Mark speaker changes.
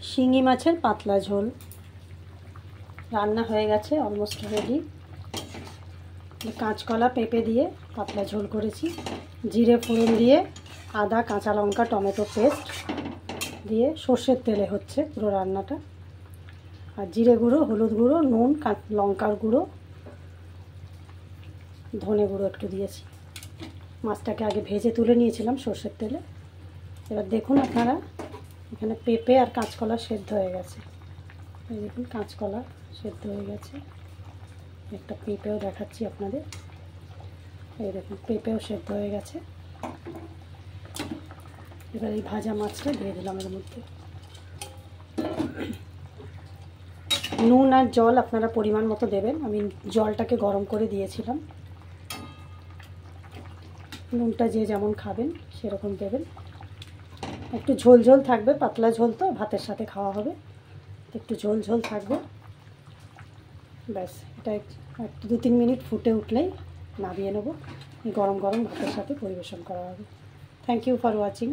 Speaker 1: শিঙি মাছের পাতলা ঝোল রান্না হয়ে গেছে, অলমোস্ট রেডি। কাঁচকলা পেঁপে দিয়ে পাতলা ঝোল করেছি। জিরে ফোড়ন দিয়ে আদা কাঁচা লঙ্কা টমেটো পেস্ট দিয়ে সর্ষের তেলে হচ্ছে পুরো রান্নাটা। আর জিরে গুঁড়ো, হলুদ গুঁড়ো, নুন, লঙ্কার গুঁড়ো, ধনে গুঁড়ো একটু দিয়েছি। মাছটাকে আগে ভেজে তুলে নিয়েছিলাম সর্ষের তেলে। এবার দেখুন আপনারা, এখানে পেঁপে আর কাঁচকলা সেদ্ধ হয়ে গেছে। এই দেখুন কাঁচকলা সেদ্ধ হয়ে গেছে। একটা পেঁপেও দেখাচ্ছি আপনাদের। এই দেখুন পেঁপেও সেদ্ধ হয়ে গেছে। এবার এই ভাজা মাছটা দিয়ে দিলাম এর মধ্যে। নুন আর জল আপনারা পরিমাণ মতো দেবেন। আমি জলটাকে গরম করে দিয়েছিলাম। নুনটা যে যেমন খাবেন সেরকম দেবেন। একটু ঝোল ঝোল থাকবে, পাতলা ঝোল তো ভাতের সাথে খাওয়া হবে, একটু ঝোল ঝোল থাকবে। ব্যাস, এটা একটু 2-3 মিনিট ফুটে উঠলেই নামিয়ে নেব। গরম গরম ভাতের সাথে পরিবেশন করা হবে। Thank you for watching.